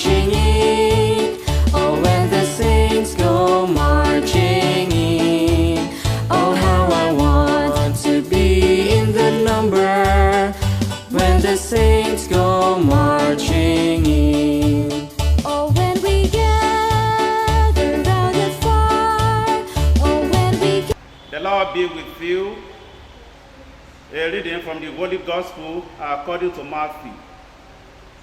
marching in. Oh, when the saints go marching in. Oh, how I want to be in the number when the saints go marching in. Oh, when we gather round the fire. Oh, when we The Lord be with you. A reading from the Holy Gospel according to Matthew.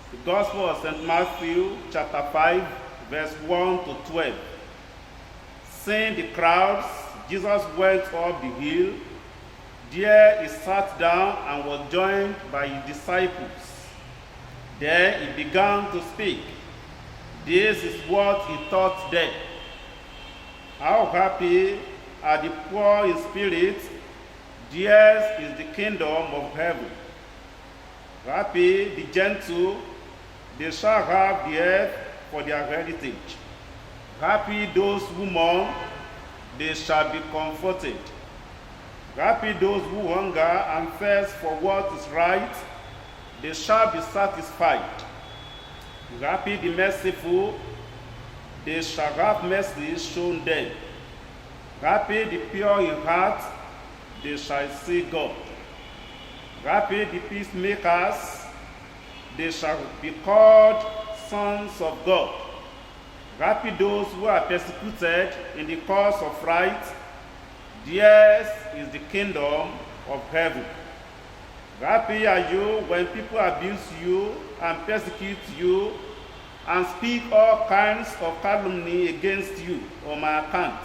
The Gospel of St. Matthew, chapter 5, verse 1 to 12. Seeing the crowds, Jesus went up the hill. There he sat down and was joined by his disciples. Then he began to speak. This is what he taught them. How happy are the poor in spirit, theirs is the kingdom of heaven. Happy the gentle, they shall have the earth for their heritage. Happy those who mourn, they shall be comforted. Happy those who hunger and thirst for what is right, they shall be satisfied. Happy the merciful, they shall have mercy shown them. Happy the pure in heart, they shall see God. Happy the peacemakers, they shall be called sons of God. Happy those who are persecuted in the cause of right, theirs is the kingdom of heaven. Happy are you when people abuse you and persecute you and speak all kinds of calumny against you on my account.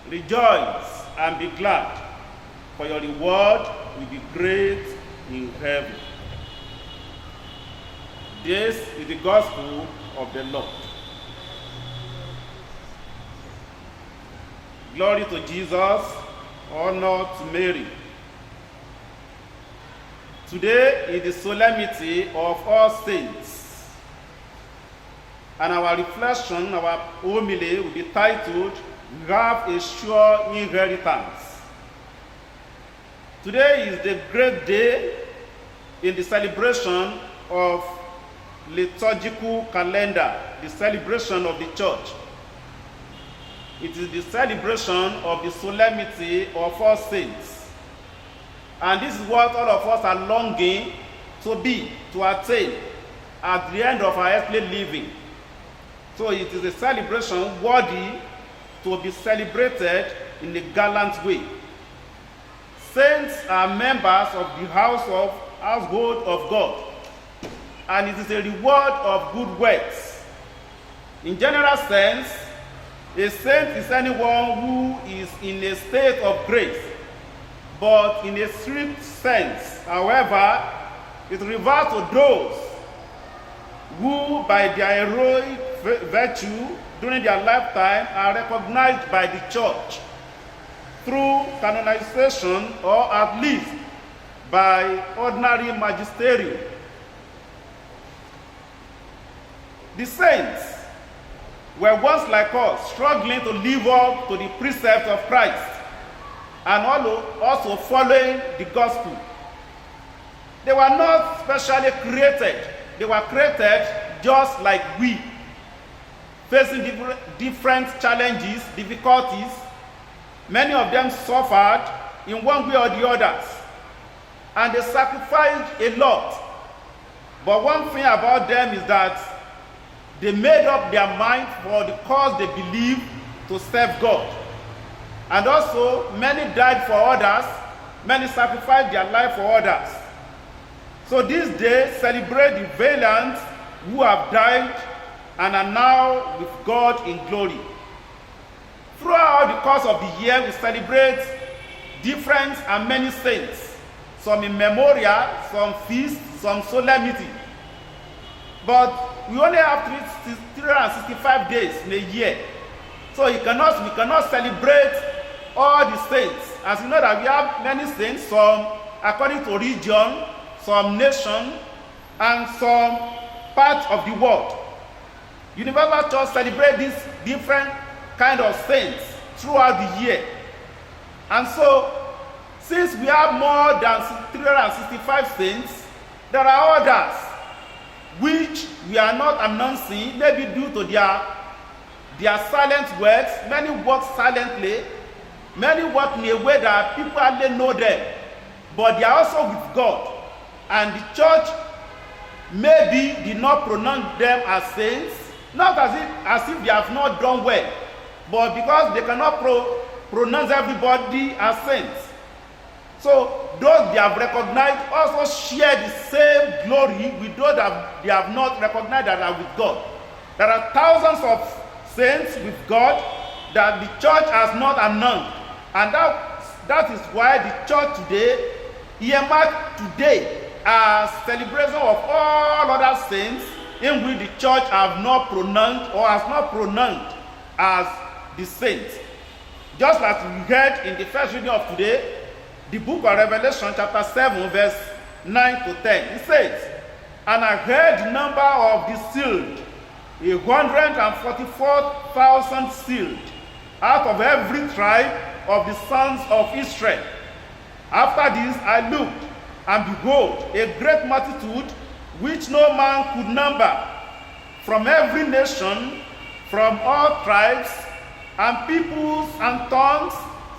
Rejoice and be glad, for your reward will be great in heaven. This is the gospel of the Lord. Glory to Jesus, honor to Mary. Today is the solemnity of All Saints, and our reflection, our homily will be titled, "We have a sure inheritance." Today is the great day in the celebration of liturgical calendar, the celebration of the church. It is the celebration of the solemnity of All Saints. And this is what all of us are longing to be, to attain at the end of our earthly living. So it is a celebration worthy to be celebrated in a gallant way. Saints are members of the household of God, and it is a reward of good works. In general sense, a saint is anyone who is in a state of grace, but in a strict sense, however, it refers to those who, by their heroic virtue during their lifetime, are recognized by the church through canonization or at least by ordinary magisterium. The saints were once like us, struggling to live up to the precepts of Christ and also following the gospel. They were not specially created. They were created just like we, facing different challenges, difficulties. Many of them suffered in one way or the others, and they sacrificed a lot. But one thing about them is that they made up their mind for the cause they believe to serve God. And also, many died for others, many sacrificed their life for others. So this day, celebrate the valiant who have died and are now with God in glory. Throughout the course of the year, we celebrate different and many saints, some in memorial, some feast, some solemnity. But we only have 365 days in a year. So we cannot celebrate all the saints. As you know that we have many saints, some according to region, some nation, and some part of the world. Universal Church celebrates these different kind of saints throughout the year. And so, since we have more than 365 saints, there are others which we are not announcing, maybe due to their silent words. Many work silently, many work in a way that people hardly know them, but they are also with God. And the church maybe did not pronounce them as saints, not as if they have not done well, but because they cannot pronounce everybody as saints. So those they have recognized also share the same glory with those that they have not recognized that are with God. There are thousands of saints with God that the church has not announced. And that is why the church today earmarked today as celebration of all other saints in which the church have not pronounced or has not pronounced as the saints. Just as we heard in the first reading of today, the book of Revelation chapter 7 verse 9 to 10. It says, "And I heard the number of the sealed, 144,000 sealed, out of every tribe of the sons of Israel. After this I looked, and behold, a great multitude, which no man could number, from every nation, from all tribes, and peoples and tongues,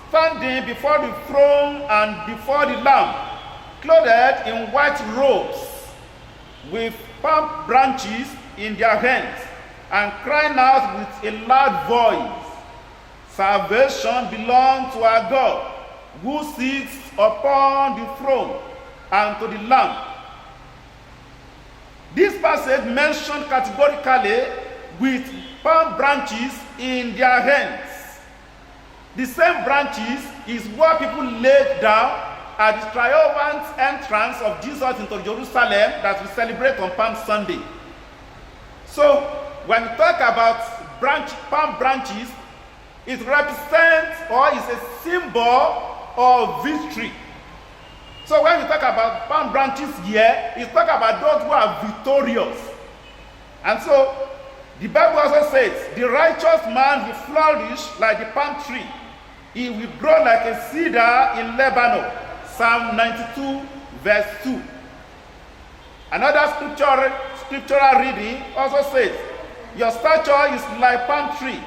standing before the throne and before the Lamb, clothed in white robes, with palm branches in their hands, and crying out with a loud voice, Salvation belongs to our God, who sits upon the throne, and to the Lamb." This passage mentioned categorically with palm branches in their hands. The same branches is what people laid down at the triumphant entrance of Jesus into Jerusalem that we celebrate on Palm Sunday. So when we talk about palm branches, it represents or is a symbol of victory. So when we talk about palm branches here, it's talk about those who are victorious. And so the Bible also says, "The righteous man will flourish like the palm tree. He will grow like a cedar in Lebanon." Psalm 92 verse 2. Another scriptural reading also says, "Your stature is like palm tree,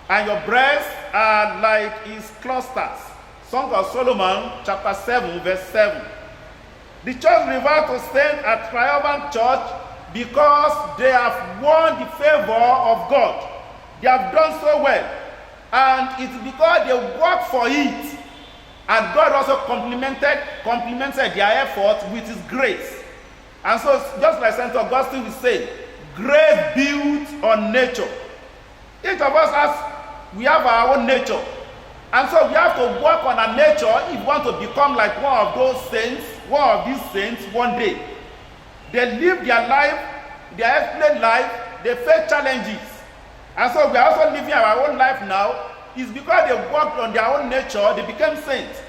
and your breasts are like its clusters." Song of Solomon chapter 7 verse 7. The church refers to saints at Triumphant Church because they have won the favor of God. They have done so well. And it's because they work for it. And God also complimented their efforts with his grace. And so just like St. Augustine will say, grace built on nature. Each of us we have our own nature. And so we have to work on our nature if we want to become like one of those saints, one of these saints one day. They live their life, their earthly life, they face challenges. And so we are also living our own life now. It's because they worked on their own nature, they became saints.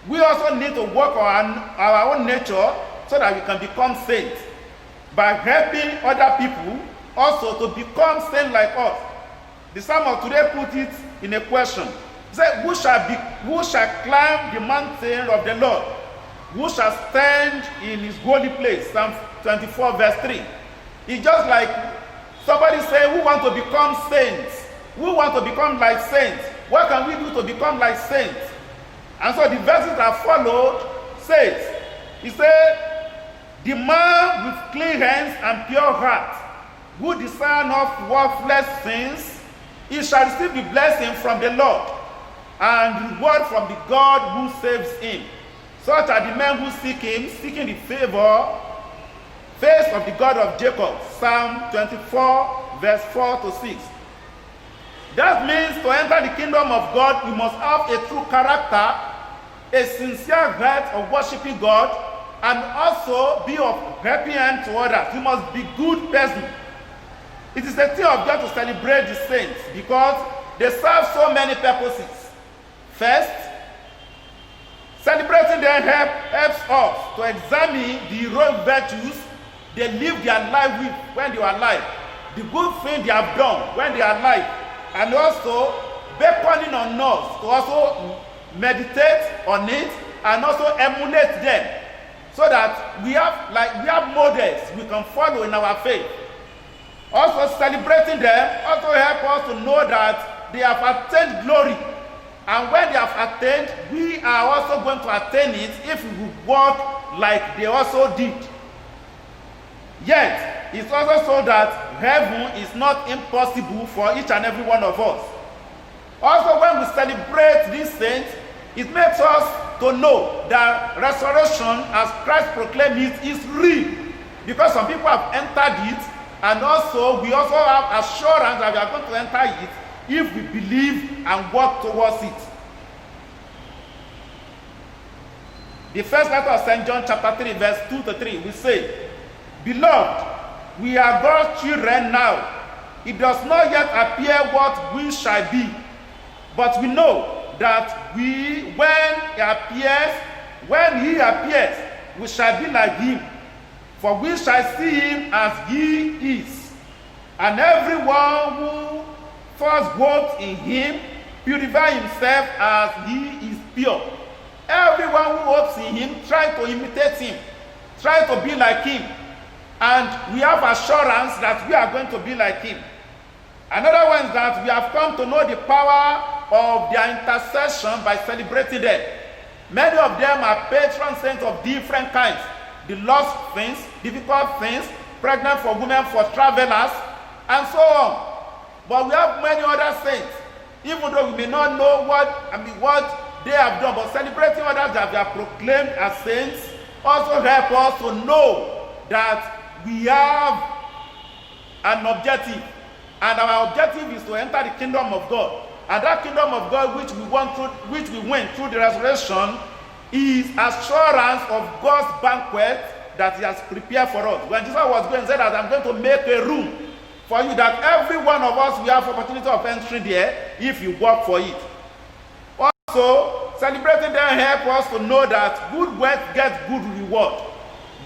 We also need to work on our own nature so that we can become saints. By helping other people also to become saints like us. The psalm of today put it in a question. It said, who shall climb the mountain of the Lord? Who shall stand in his holy place? Psalm 24 verse 3. It's just like somebody say, who want to become saints? Who want to become like saints? What can we do to become like saints? And so the verses that followed says, he said, the man with clean hands and pure heart, who desire not worthless things, he shall receive the blessing from the Lord, and reward from the God who saves him. Such are the men who seek him, seeking the face of the God of Jacob. Psalm 24, verse 4 to 6. That means to enter the kingdom of God, you must have a true character, a sincere heart of worshiping God, and also be of helping hand to others. You must be good person. It is a thing of God to celebrate the saints because they serve so many purposes. First, celebrating them helps us to examine the heroic virtues they live their life with when they are alive, the good things they have done when they are alive, and also beckoning on us to also meditate on it and also emulate them so that we have models we can follow in our faith. Also celebrating them also help us to know that they have attained glory. And when they have attained, we are also going to attain it if we walk like they also did. Yet, it's also so that heaven is not impossible for each and every one of us. Also, when we celebrate these saints, it makes us to know that resurrection, as Christ proclaimed it, is real. Because some people have entered it, and also we also have assurance that we are going to enter it if we believe and work towards it. The first letter of St. John chapter 3 verse 2 to 3, we say, Beloved, we are God's children now. It does not yet appear what we shall be, but we know that when he appears, we shall be like him, for we shall see him as he is. And everyone who first walks in him purifies himself as he is pure. Everyone who hopes in him tries to imitate him, try to be like him. And we have assurance that we are going to be like him. Another one is that we have come to know the power of their intercession by celebrating them. Many of them are patron saints of different kinds. The lost things, difficult things, pregnant for women, for travelers, and so on. But we have many other saints, even though we may not know what they have done, but celebrating others that they are proclaimed as saints also help us to know that we have an objective, and our objective is to enter the kingdom of God. And that kingdom of God which we went through the resurrection is assurance of God's banquet that he has prepared for us. When Jesus was going, he said that I'm going to make a room for you, that every one of us will have opportunity of entering there if you work for it. Also, celebrating them help us to know that good works get good reward.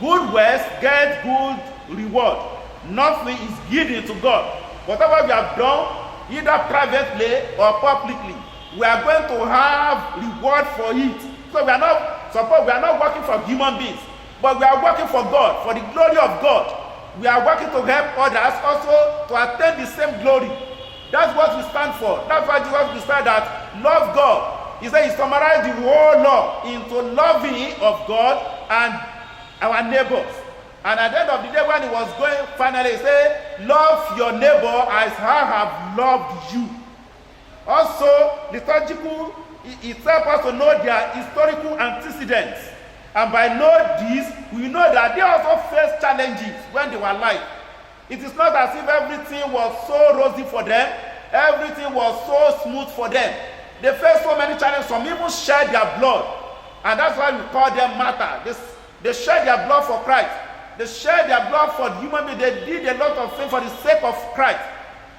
Good works get good reward. Nothing is hidden to God. Whatever we have done, either privately or publicly, we are going to have reward for it. So we are not working for human beings, but we are working for God, for the glory of God. We are working to help others also to attain the same glory. That's what we stand for. That's why Jesus decided that love God. He said he summarized the whole law into loving of God and our neighbors. And at the end of the day, when he was going, finally he said, love your neighbor as I have loved you. Also, liturgical, it helps us to know their historical antecedents. And by knowing this, we know that they also faced challenges when they were alive. It is not as if everything was so rosy for them, everything was so smooth for them. They faced so many challenges. Some even shed their blood. And that's why we call them martyrs. They shed their blood for Christ. They shed their blood for the human being. They did a lot of things for the sake of Christ.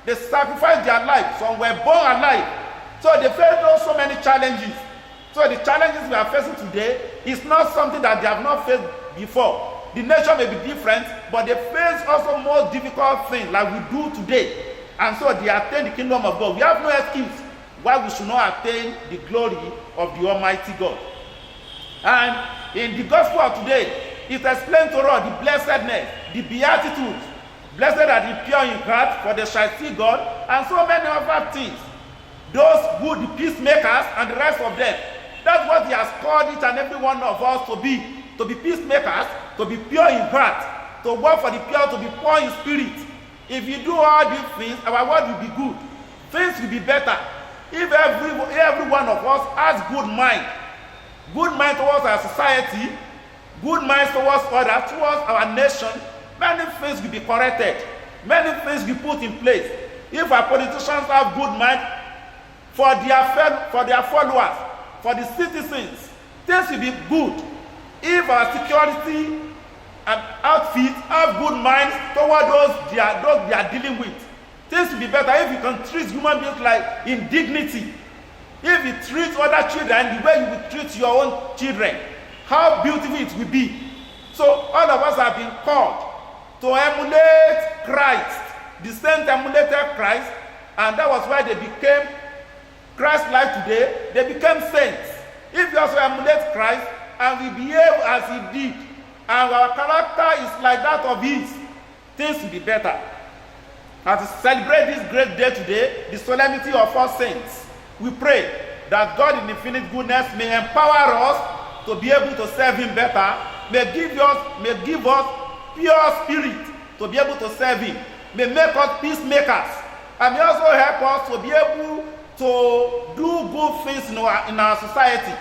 They sacrificed their life. Some were born alive. So they faced so many challenges. So the challenges we are facing today is not something that they have not faced before. The nation may be different, but they face also more difficult things like we do today. And so they attain the kingdom of God. We have no excuse why we should not attain the glory of the Almighty God. And in the gospel of today, it explains to us the blessedness, the beatitudes. Blessed are the pure in heart, for they shall see God, and so many other things. Those who, the peacemakers, and the rest of them. That's what he has called each and every one of us to be peacemakers, to be pure in heart, to work for the pure, to be poor in spirit. If you do all these things, our world will be good. Things will be better. If every one of us has good mind towards our society, good mind towards others, towards our nation, many things will be corrected. Many things will be put in place. If our politicians have good mind for their followers, for the citizens, things will be good. If our security and outfits have good minds toward those they are dealing with, things will be better. If you can treat human beings like in dignity, if you treat other children the way you will treat your own children, how beautiful it will be. So all of us have been called to emulate Christ. The saints emulated Christ, and that was why they became Christ-like today. They became saints. If you also emulate Christ and we behave as he did, and our character is like that of his, things will be better. As we celebrate this great day today, the solemnity of all saints, we pray that God in infinite goodness may empower us to be able to serve him better, may give us pure spirit to be able to serve him, may make us peacemakers, and may also help us to be able to do good things in our society,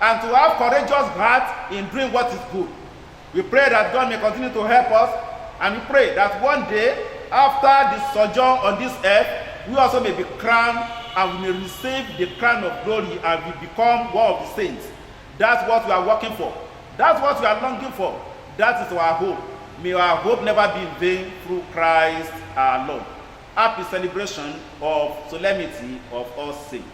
and to have courageous heart in doing what is good. We pray that God may continue to help us, and we pray that one day, after the sojourn on this earth, we also may be crowned, and we may receive the crown of glory, and we become one of the saints. That's what we are working for. That's what we are longing for. That is our hope. May our hope never be in vain through Christ our Lord. Happy celebration of solemnity of all saints.